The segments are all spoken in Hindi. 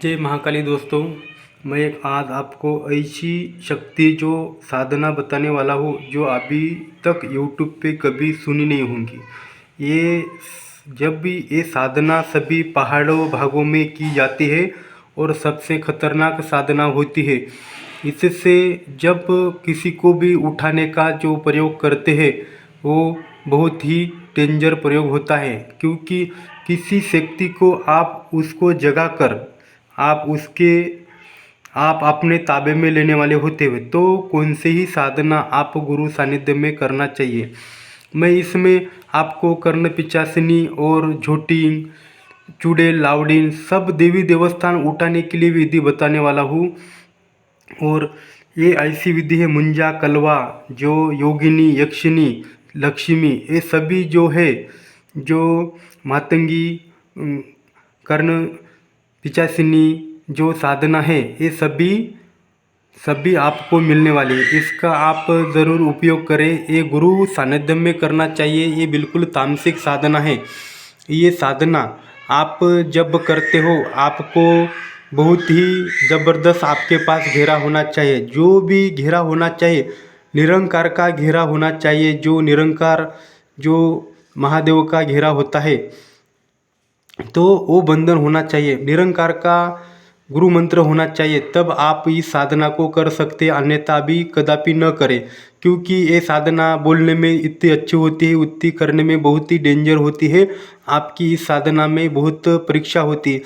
जय महाकाली दोस्तों। मैं आज आपको ऐसी शक्ति जो साधना बताने वाला हूँ जो अभी तक यूट्यूब पे कभी सुनी नहीं होंगी। ये जब भी ये साधना सभी पहाड़ों भागों में की जाती है और सबसे खतरनाक साधना होती है। इससे जब किसी को भी उठाने का जो प्रयोग करते हैं वो बहुत ही डेंजर प्रयोग होता है, क्योंकि किसी शक्ति को आप उसको जगा कर आप अपने ताबे में लेने वाले होते हुए तो कौन से ही साधना आप गुरु सानिध्य में करना चाहिए। मैं इसमें आपको कर्ण पिचासनी और झोटिंग, चुड़ैल, लावड़ीन सब देवी देवस्थान उठाने के लिए विधि बताने वाला हूँ। और ये ऐसी विधि है मुंजा कलवा, जो योगिनी, यक्षिनी, लक्ष्मी, ये सभी जो है, जो मातंगी, कर्ण पिचासिनी जो साधना है, ये सभी आपको मिलने वाली है। इसका आप ज़रूर उपयोग करें। ये गुरु सानिध्य में करना चाहिए। ये बिल्कुल तामसिक साधना है। ये साधना आप जब करते हो आपको बहुत ही ज़बरदस्त आपके पास घेरा होना चाहिए। जो भी घेरा होना चाहिए निरंकार का घेरा होना चाहिए। जो निरंकार, जो महादेव का घेरा होता है तो वो बंधन होना चाहिए। निरंकार का गुरु मंत्र होना चाहिए, तब आप इस साधना को कर सकते, अन्यथा भी कदापि न करें। क्योंकि ये साधना बोलने में इतनी अच्छी होती है, उतनी करने में बहुत ही डेंजर होती है। आपकी इस साधना में बहुत परीक्षा होती है।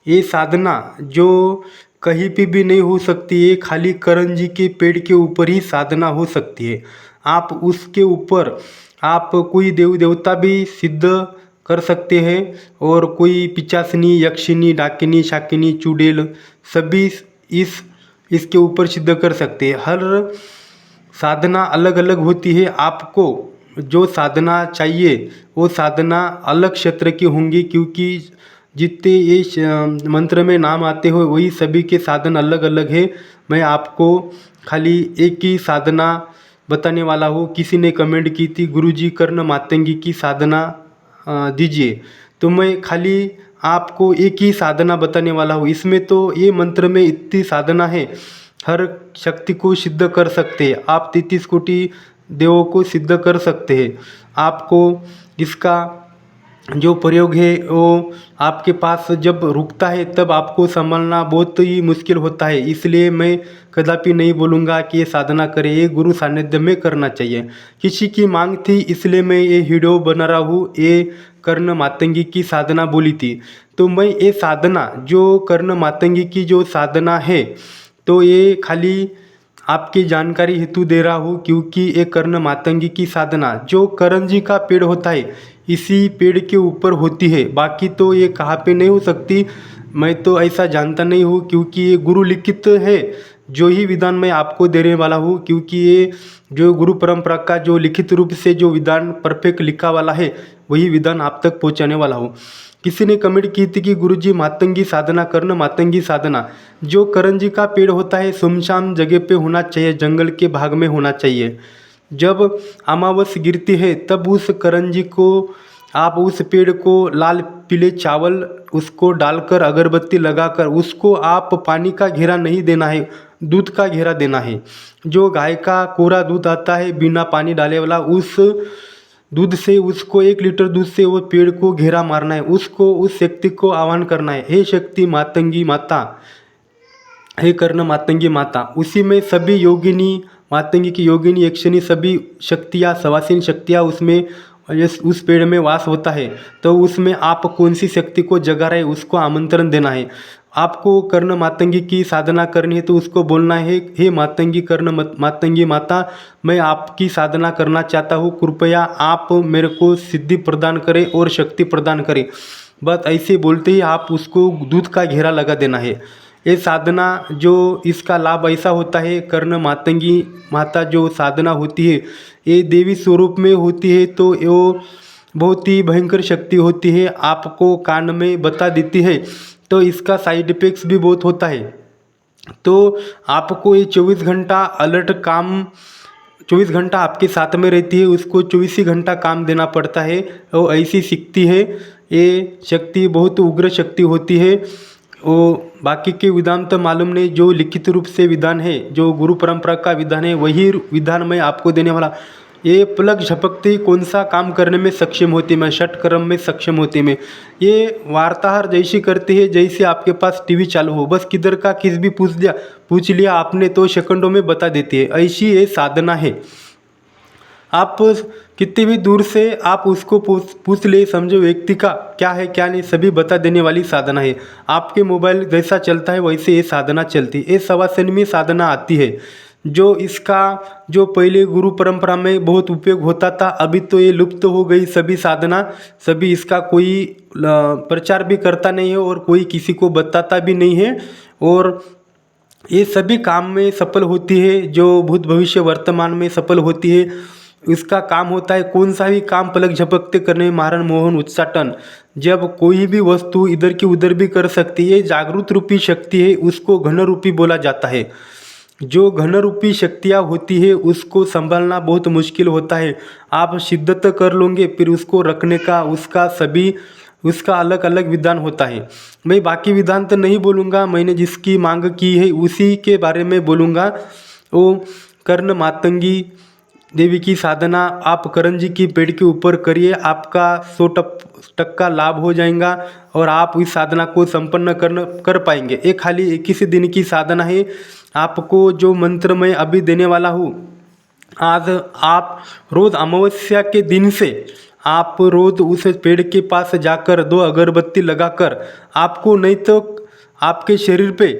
ये साधना जो कहीं पे भी नहीं हो सकती है, खाली करण जी के पेड़ के ऊपर ही साधना हो सकती है। आप उसके ऊपर आप कोई देव देवता भी सिद्ध कर सकते हैं, और कोई पिचासनी, यक्षिनी, डाकिनी, शाकिनी, चुड़ैल सभी इसके ऊपर सिद्ध कर सकते हैं। हर साधना अलग अलग होती है। आपको जो साधना चाहिए वो साधना अलग क्षेत्र की होंगी, क्योंकि जितने ये मंत्र में नाम आते हो वही सभी के साधन अलग अलग है। मैं आपको खाली एक ही साधना बताने वाला हूँ। किसी ने कमेंट की थी गुरुजी कर्ण मातंगी की साधना दीजिए, तो मैं खाली आपको एक ही साधना बताने वाला हूँ। इसमें तो ये मंत्र में इतनी साधना है, हर शक्ति को सिद्ध कर सकते हैं आप। 33 कोटि देवों को सिद्ध कर सकते हैं। आपको इसका जो प्रयोग है वो आपके पास जब रुकता है तब आपको संभालना बहुत ही मुश्किल होता है। इसलिए मैं कदापि नहीं बोलूँगा कि ये साधना करें, ये गुरु सानिध्य में करना चाहिए। किसी की मांग थी इसलिए मैं ये वीडियो बना रहा हूँ। ये कर्ण मातंगी की साधना बोली थी, तो मैं ये साधना जो कर्ण मातंगी की जो साधना है तो ये खाली आपकी जानकारी हेतु दे रहा हूँ। क्योंकि ये कर्ण मातंगी की साधना जो करण जी का पेड़ होता है इसी पेड़ के ऊपर होती है। बाकी तो ये कहाँ पे नहीं हो सकती, मैं तो ऐसा जानता नहीं हूँ, क्योंकि ये गुरु लिखित है। जो ही विधान मैं आपको देने वाला हूँ, क्योंकि ये जो गुरु परंपरा का जो लिखित रूप से जो विधान परफेक्ट लिखा वाला है वही विधान आप तक पहुँचाने वाला हूँ। किसी ने कमेंट की थी कि गुरुजी मातंगी साधना करना, मातंगी साधना जो करण जी का पेड़ होता है सुनसान जगह पे होना चाहिए, जंगल के भाग में होना चाहिए। जब अमावस गिरती है तब उस करंजी को आप उस पेड़ को लाल पीले चावल उसको डालकर अगरबत्ती लगाकर उसको आप पानी का घेरा नहीं देना है, दूध का घेरा देना है। जो गाय का कोरा दूध आता है बिना पानी डाले वाला, उस दूध से उसको 1 लीटर दूध से वो पेड़ को घेरा मारना है। उसको उस शक्ति को आह्वान करना है, हे शक्ति मातंगी माता, हे कर्ण मातंगी माता। उसी में सभी योगिनी, मातंगी की योगिनी, यक्षिनी सभी शक्तियाँ, सवासीन शक्तियाँ उसमें उस पेड़ में वास होता है। तो उसमें आप कौन सी शक्ति को जगा रहे उसको आमंत्रण देना है। आपको कर्ण मातंगी की साधना करनी है तो उसको बोलना है, हे मातंगी कर्ण मातंगी माता, मैं आपकी साधना करना चाहता हूँ, कृपया आप मेरे को सिद्धि प्रदान करें और शक्ति प्रदान करें। बस ऐसे बोलते ही आप उसको दूध का घेरा लगा देना है। ये साधना जो इसका लाभ ऐसा होता है, कर्ण मातंगी माता जो साधना होती है ये देवी स्वरूप में होती है, तो वो बहुत ही भयंकर शक्ति होती है, आपको कान में बता देती है। तो इसका साइड इफेक्ट्स भी बहुत होता है। तो आपको ये 24 घंटा अलर्ट काम, 24 घंटा आपके साथ में रहती है, उसको 24 ही घंटा काम देना पड़ता है। वो ऐसी शक्ति है, ये शक्ति बहुत उग्र शक्ति होती है। वो बाकी के विधान तो मालूम नहीं, जो लिखित रूप से विधान है, जो गुरु परंपरा का विधान है, वही विधान मैं आपको देने वाला। ये पलक झपकते ही कौन सा काम करने में सक्षम होती मैं, षटकर्म में सक्षम होती मैं। ये वार्ताहर जैसी करती है जैसे आपके पास टीवी चालू हो, बस किधर का किस भी पूछ लिया आपने तो सेकंडों में बता देती है। ऐसी ये साधना है। आप कितनी भी दूर से आप उसको पूछ ले, समझो व्यक्ति का क्या है क्या नहीं सभी बता देने वाली साधना है। आपके मोबाइल जैसा चलता है वैसे ये साधना चलती है। ये शवासन में साधना आती है। जो इसका जो पहले गुरु परंपरा में बहुत उपयोग होता था, अभी तो ये लुप्त हो गई सभी साधना। सभी इसका कोई प्रचार भी करता नहीं है और कोई किसी को बताता भी नहीं है। और ये सभी काम में सफल होती है, जो भूत भविष्य वर्तमान में सफल होती है। इसका काम होता है कौन सा भी काम पलक झपकते करने में मारण मोहन उच्चाटन। जब कोई भी वस्तु इधर की उधर भी कर सकती है, जागृत रूपी शक्ति है, उसको घन रूपी बोला जाता है। जो घन रूपी शक्तियाँ होती है उसको संभालना बहुत मुश्किल होता है। आप शिद्दत कर लोगे फिर उसको रखने का उसका अलग अलग विधान होता है। मैं बाकी विधान तो नहीं बोलूँगा, मैंने जिसकी मांग की है उसी के बारे में बोलूँगा। वो कर्ण मातंगी देवी की साधना आप करण जी की पेड़ के ऊपर करिए, आपका 100% लाभ हो जाएगा और आप इस साधना को संपन्न कर पाएंगे। ये खाली 21 दिन की साधना है। आपको जो मंत्र मैं अभी देने वाला हूँ, आज आप रोज़ अमावस्या के दिन से आप रोज़ उस पेड़ के पास जाकर 2 अगरबत्ती लगाकर, आपको नहीं तो आपके शरीर पे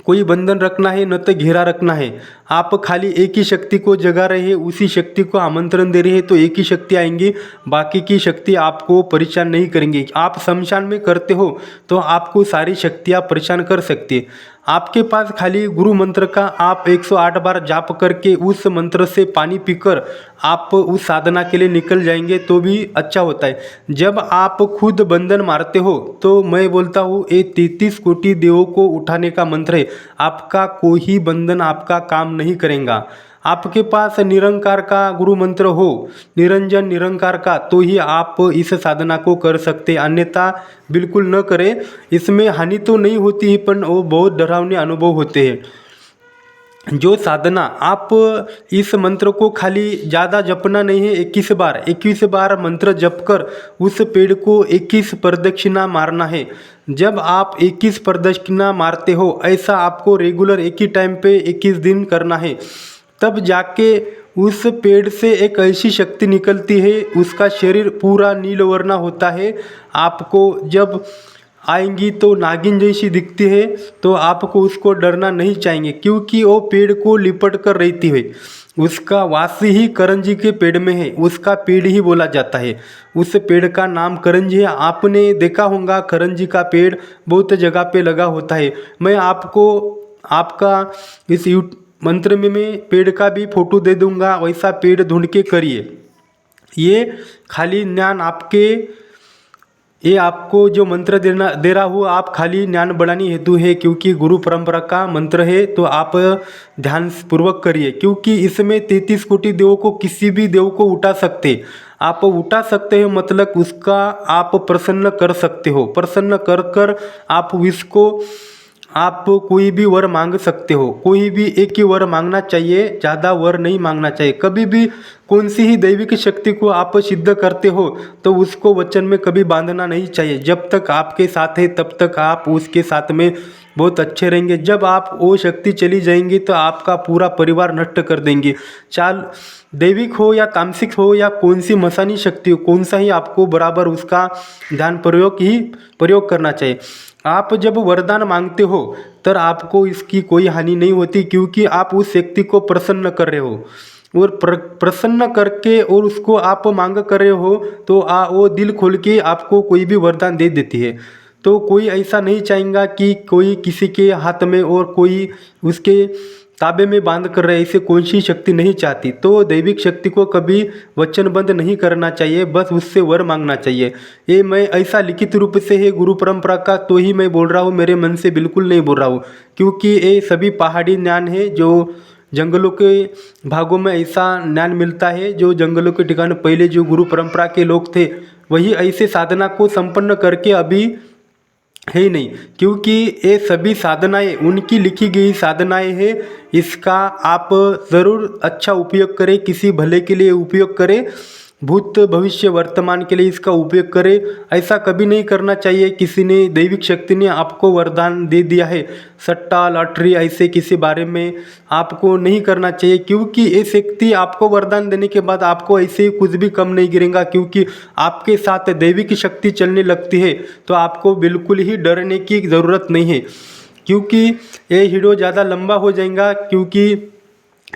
कोई बंधन रखना है न तो घेरा रखना है। आप खाली एक ही शक्ति को जगा रहे हैं, उसी शक्ति को आमंत्रण दे रहे हैं तो एक ही शक्ति आएंगी, बाकी की शक्ति आपको परेशान नहीं करेंगी। आप शमशान में करते हो तो आपको सारी शक्तियाँ परेशान कर सकती है। आपके पास खाली गुरु मंत्र का आप 108 बार जाप करके उस मंत्र से पानी पीकर आप उस साधना के लिए निकल जाएंगे तो भी अच्छा होता है। जब आप खुद बंधन मारते हो तो मैं बोलता हूँ ये 33 कोटि देवों को उठाने का मंत्र है। आपका कोई बंधन आपका काम नहीं करेगा। आपके पास निरंकार का गुरु मंत्र हो, निरंजन निरंकार का, तो ही आप इस साधना को कर सकते, अन्यथा बिल्कुल न करें। इसमें हानि तो नहीं होती है पर वो बहुत डरावने अनुभव होते हैं। जो साधना आप इस मंत्र को खाली ज़्यादा जपना नहीं है, 21 बार मंत्र जप कर उस पेड़ को 21 प्रदक्षिणा मारना है। जब आप 21 प्रदक्षिणा मारते हो, ऐसा आपको रेगुलर एक ही टाइम पे 21 दिन करना है, तब जाके उस पेड़ से एक ऐसी शक्ति निकलती है, उसका शरीर पूरा नीलवर्ण होता है। आपको जब आएंगी तो नागिन जैसी दिखती है, तो आपको उसको डरना नहीं चाहिए क्योंकि वो पेड़ को लिपट कर रहती है। उसका वास ही करंजी के पेड़ में है, उसका पेड़ ही बोला जाता है। उस पेड़ का नाम करंजी है। आपने देखा होगा करंजी का पेड़ बहुत जगह पे लगा होता है। मैं आपको आपका इस मंत्र में मैं पेड़ का भी फोटो दे दूंगा, वैसा पेड़ ढूंढ के करिए। ये खाली ज्ञान आपको जो मंत्र दे रहा हूँ आप खाली ज्ञान बढ़ाने हेतु है, क्योंकि गुरु परंपरा का मंत्र है तो आप ध्यान पूर्वक करिए। क्योंकि इसमें 33 कोटि देवों को किसी भी देव को उठा सकते, आप उठा सकते हो, मतलब उसका आप प्रसन्न कर सकते हो। प्रसन्न कर कर आप इसको आप कोई भी वर मांग सकते हो। कोई भी एक ही वर मांगना चाहिए, ज़्यादा वर नहीं मांगना चाहिए। कभी भी कौन सी ही दैविक शक्ति को आप सिद्ध करते हो तो उसको वचन में कभी बांधना नहीं चाहिए। जब तक आपके साथ है तब तक आप उसके साथ में बहुत अच्छे रहेंगे। जब आप वो शक्ति चली जाएंगी तो आपका पूरा परिवार नष्ट कर देंगे। चाल दैविक हो या तामसिक हो या कौन सी मसानी शक्ति हो, कौन सा ही आपको बराबर उसका ध्यान प्रयोग करना चाहिए। आप जब वरदान मांगते हो तब आपको इसकी कोई हानि नहीं होती, क्योंकि आप उस शक्ति को प्रसन्न कर रहे हो और प्रसन्न करके और उसको आप मांग कर रहे हो तो वो दिल खोल के आपको कोई भी वरदान दे देती है। तो कोई ऐसा नहीं चाहेगा कि कोई किसी के हाथ में और कोई उसके ताबे में बांध कर रहे, ऐसे कौन सी शक्ति नहीं चाहती। तो दैविक शक्ति को कभी वचनबद्ध नहीं करना चाहिए, बस उससे वर मांगना चाहिए। ये मैं ऐसा लिखित रूप से है गुरु परंपरा का तो ही मैं बोल रहा हूँ, मेरे मन से बिल्कुल नहीं बोल रहा हूँ। क्योंकि ये सभी पहाड़ी ज्ञान है, जो जंगलों के भागों में ऐसा ज्ञान मिलता है। जो जंगलों के ठिकाने पहले जो गुरु परंपरा के लोग थे वही ऐसे साधना को संपन्न करके अभी है ही नहीं, क्योंकि ये सभी साधनाएं उनकी लिखी गई साधनाएं हैं। इसका आप ज़रूर अच्छा उपयोग करें, किसी भले के लिए उपयोग करें, भूत भविष्य वर्तमान के लिए इसका उपयोग करें। ऐसा कभी नहीं करना चाहिए किसी ने, दैविक शक्ति ने आपको वरदान दे दिया है, सट्टा लॉटरी ऐसे किसी बारे में आपको नहीं करना चाहिए, क्योंकि ये शक्ति आपको वरदान देने के बाद आपको ऐसे ही कुछ भी कम नहीं गिरेगा, क्योंकि आपके साथ दैविक शक्ति चलने लगती है। तो आपको बिल्कुल ही डरने की ज़रूरत नहीं है, क्योंकि ये वीडियो ज़्यादा लंबा हो जाएगा, क्योंकि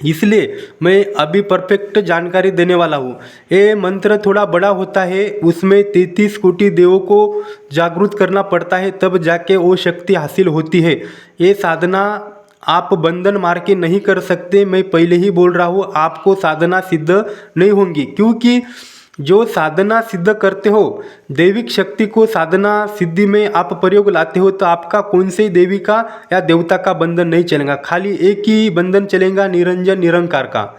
इसलिए मैं अभी परफेक्ट जानकारी देने वाला हूँ। ये मंत्र थोड़ा बड़ा होता है, उसमें 33 कोटि देवों को जागरूक करना पड़ता है, तब जाके वो शक्ति हासिल होती है। ये साधना आप बंधन मार के नहीं कर सकते, मैं पहले ही बोल रहा हूँ, आपको साधना सिद्ध नहीं होंगी, क्योंकि जो साधना सिद्ध करते हो, दैविक शक्ति को साधना सिद्धि में आप प्रयोग लाते हो, तो आपका कौन से देवी का या देवता का बंधन नहीं चलेगा, खाली एक ही बंधन चलेगा, निरंजन निरंकार का।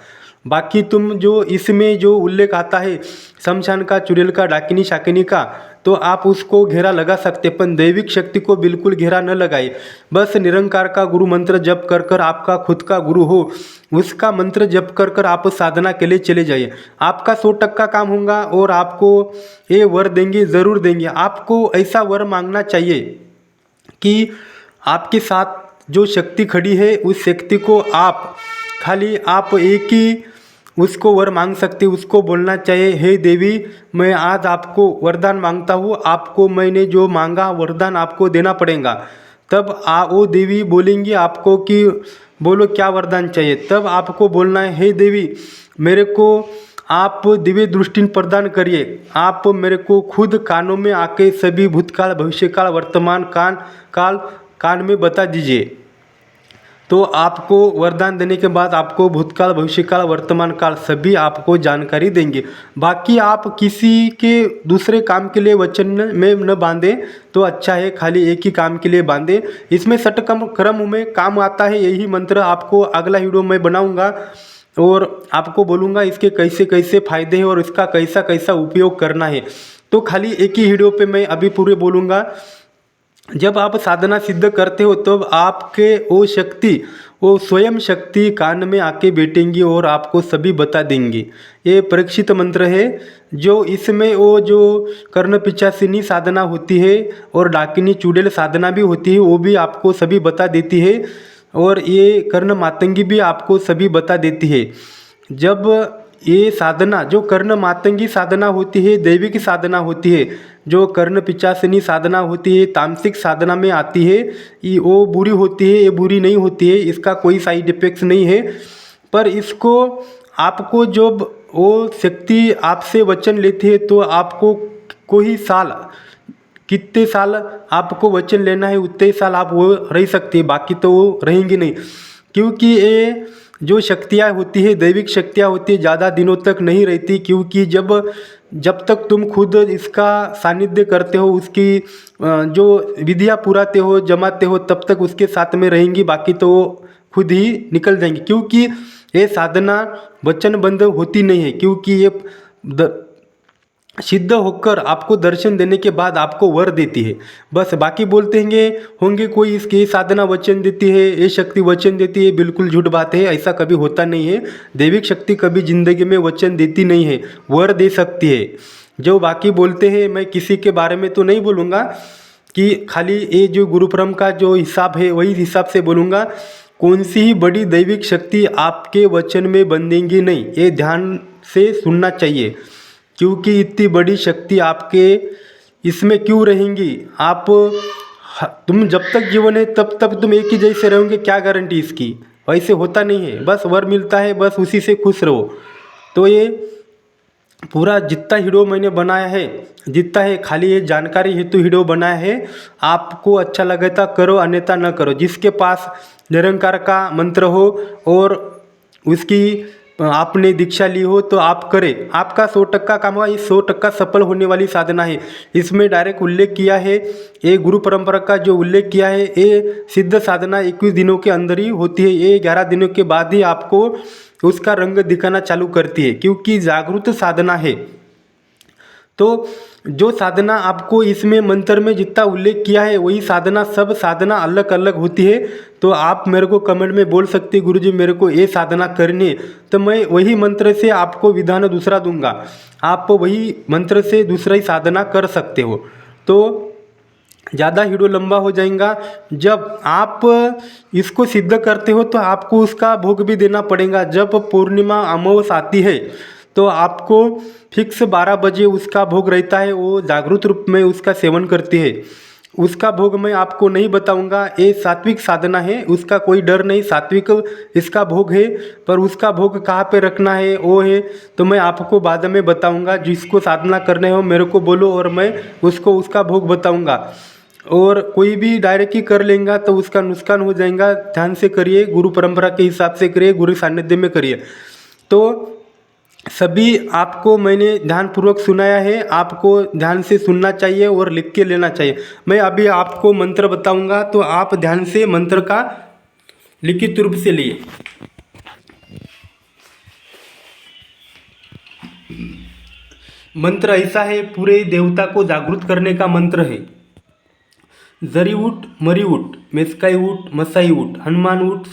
बाकी तुम जो इसमें जो उल्लेख आता है शमशान का, चुड़ैल का, डाकिनी शाकिनी का, तो आप उसको घेरा लगा सकते, पर दैविक शक्ति को बिल्कुल घेरा न लगाए। बस निरंकार का गुरु मंत्र जप कर कर, आपका खुद का गुरु हो उसका मंत्र जप कर कर आप साधना के लिए चले जाइए, आपका 100% काम होगा और आपको ये वर देंगे, ज़रूर देंगे। आपको ऐसा वर मांगना चाहिए कि आपके साथ जो शक्ति खड़ी है उस शक्ति को आप खाली आप एक ही उसको वर मांग सकते, उसको बोलना चाहिए, हे देवी मैं आज आपको वरदान मांगता हूँ, आपको मैंने जो मांगा वरदान आपको देना पड़ेगा। तब वो देवी बोलेंगी आपको कि बोलो क्या वरदान चाहिए, तब आपको बोलना है, हे देवी मेरे को आप दिव्य दृष्टि प्रदान करिए, आप मेरे को खुद कानों में आके सभी भूतकाल भविष्यकाल वर्तमान कान में बता दीजिए। तो आपको वरदान देने के बाद आपको भूतकाल भविष्यकाल वर्तमान काल सभी आपको जानकारी देंगे। बाकी आप किसी के दूसरे काम के लिए वचन में न बांधें तो अच्छा है, खाली एक ही काम के लिए बांधें। इसमें षटकर्म क्रम में काम आता है यही मंत्र, आपको अगला वीडियो मैं बनाऊंगा और आपको बोलूँगा इसके कैसे कैसे फ़ायदे हैं और इसका कैसा कैसा उपयोग करना है। तो खाली एक ही वीडियो पे मैं अभी पूरे बोलूँगा। जब आप साधना सिद्ध करते हो तब आपके वो शक्ति, वो स्वयं शक्ति कान में आके बैठेंगी और आपको सभी बता देंगी। ये परीक्षित मंत्र है, जो इसमें वो जो कर्ण पिशाचिनी साधना होती है और डाकिनी चुड़ैल साधना भी होती है, वो भी आपको सभी बता देती है, और ये कर्ण मातंगी भी आपको सभी बता देती है। जब ये साधना जो कर्ण मातंगी साधना होती है, दैविक साधना होती है, जो कर्ण पिशाचिनी साधना होती है तामसिक साधना में आती है, ये वो बुरी होती है, ये बुरी नहीं होती है, इसका कोई साइड इफेक्ट्स नहीं है। पर इसको आपको जब वो शक्ति आपसे वचन लेती है तो आपको कोई साल, कितने साल आपको वचन लेना है उतने साल आप वो रह सकती है, बाकी तो वो रहेंगी नहीं, क्योंकि ये जो शक्तियाँ होती है दैविक शक्तियाँ होती है ज़्यादा दिनों तक नहीं रहती, क्योंकि जब तक तुम खुद इसका सानिध्य करते हो, उसकी जो विधियाँ पुराते हो जमाते हो, तब तक उसके साथ में रहेंगी, बाकी तो वो खुद ही निकल जाएंगी। क्योंकि ये साधना वचनबद्ध होती नहीं है, क्योंकि ये सिद्ध होकर आपको दर्शन देने के बाद आपको वर देती है। बस बाकी बोलते होंगे कोई इसकी साधना वचन देती है, ये शक्ति वचन देती है, बिल्कुल झूठ बात है, ऐसा कभी होता नहीं है। दैविक शक्ति कभी जिंदगी में वचन देती नहीं है, वर दे सकती है। जो बाकी बोलते हैं, मैं किसी के बारे में तो नहीं बोलूँगा कि खाली ये जो गुरुपरम का जो हिसाब है वही हिसाब से बोलूँगा। कौन सी ही बड़ी दैविक शक्ति आपके वचन में बंधेंगी नहीं, ये ध्यान से सुनना चाहिए, क्योंकि इतनी बड़ी शक्ति आपके इसमें क्यों रहेंगी। तुम जब तक जीवन है तब तक तुम एक ही जैसे रहोगे, क्या गारंटी इसकी, वैसे होता नहीं है। बस वर मिलता है, बस उसी से खुश रहो। तो ये पूरा जितना वीडियो मैंने बनाया है, जितना है खाली ये जानकारी हेतु वीडियो बनाया है। आपको अच्छा लगे तो करो, अन्यथा न करो। जिसके पास निरंकार का मंत्र हो और उसकी आपने दीक्षा ली हो तो आप करें, आपका 100% काम हुआ। ये 100% सफल होने वाली साधना है। इसमें डायरेक्ट उल्लेख किया है, ये गुरु परंपरा का जो उल्लेख किया है, ये सिद्ध साधना 21 दिनों के अंदर ही होती है। ये 11 दिनों के बाद ही आपको उसका रंग दिखाना चालू करती है, क्योंकि जागरूक साधना है। तो जो साधना आपको इसमें मंत्र में जितना उल्लेख किया है वही साधना, सब साधना अलग अलग होती है। तो आप मेरे को कमेंट में बोल सकते गुरुजी मेरे को ये साधना करनी है, तो मैं वही मंत्र से आपको विधान दूसरा दूंगा, आप वही मंत्र से दूसरा ही साधना कर सकते हो। तो ज़्यादा वीडियो लंबा हो जाएगा। जब आप इसको सिद्ध करते हो तो आपको उसका भोग भी देना पड़ेगा। जब पूर्णिमा अमावस आती है तो आपको फिक्स 12 बजे उसका भोग रहता है, वो जागरूक रूप में उसका सेवन करती है। उसका भोग मैं आपको नहीं बताऊंगा, ये सात्विक साधना है, उसका कोई डर नहीं, सात्विक इसका भोग है। पर उसका भोग कहाँ पे रखना है वो है तो मैं आपको बाद में बताऊंगा। जिसको साधना करने हो मेरे को बोलो और मैं उसको उसका भोग बताऊंगा। और कोई भी डायरेक्ट ही कर लेगा तो उसका नुकसान हो जाएगा। ध्यान से करिए, गुरु परंपरा के हिसाब से करिए, गुरु सानिध्य में करिए। तो सभी आपको मैंने ध्यानपूर्वक सुनाया है, आपको ध्यान से सुनना चाहिए और लिख के लेना चाहिए। मैं अभी आपको मंत्र बताऊंगा तो आप ध्यान से मंत्र का लिखित रूप से लिए। मंत्र ऐसा है, पूरे देवता को जागृत करने का मंत्र है। जरी उठ, मरी उठ, मेस्काई उठ, मसाई उठ, हनुमान उठ,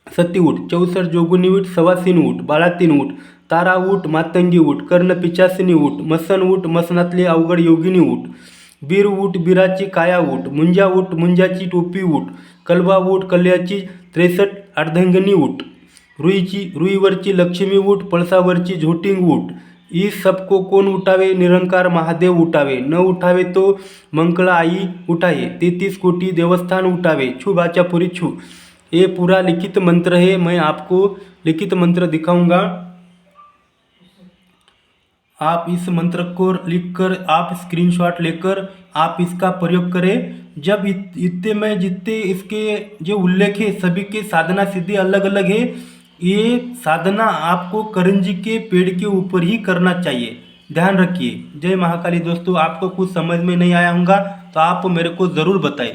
सती उठ, 64 जोगुनी उठ, सवासिनी उठ, बाळातीन उठ, तारा उठ, मातंगी उठ, कर्ण पिचासिनी उठ, मसन उठ, मसनातली अवघड योगिनी उठ, बीर उठ, बीराची काया उठ, मुंजा उठ, मुंजाची टोपी उठ, कलबा उठ, कल्याची 63 अर्धंगनी उठ, रुईवरची लक्ष्मी उठ, पळसावरची झोटिंग उठ, इस सबको कौन उठावे, निरंकार महादेव उठावे, न उठावे तो मंगला आई उठाए, 33 कोटी देवस्थान उठावे, छू बाचा पूरी छू। ये पूरा लिखित मंत्र है, मैं आपको लिखित मंत्र दिखाऊंगा। आप इस मंत्र को लिखकर आप स्क्रीनशॉट लेकर आप इसका प्रयोग करें। जब इतने में जितने इसके जो उल्लेख है सभी के साधना सिद्धि अलग अलग है। ये साधना आपको करंजी के पेड़ के ऊपर ही करना चाहिए, ध्यान रखिए। जय महाकाली। दोस्तों आपको कुछ समझ में नहीं आया होगा तो आप मेरे को ज़रूर बताएं।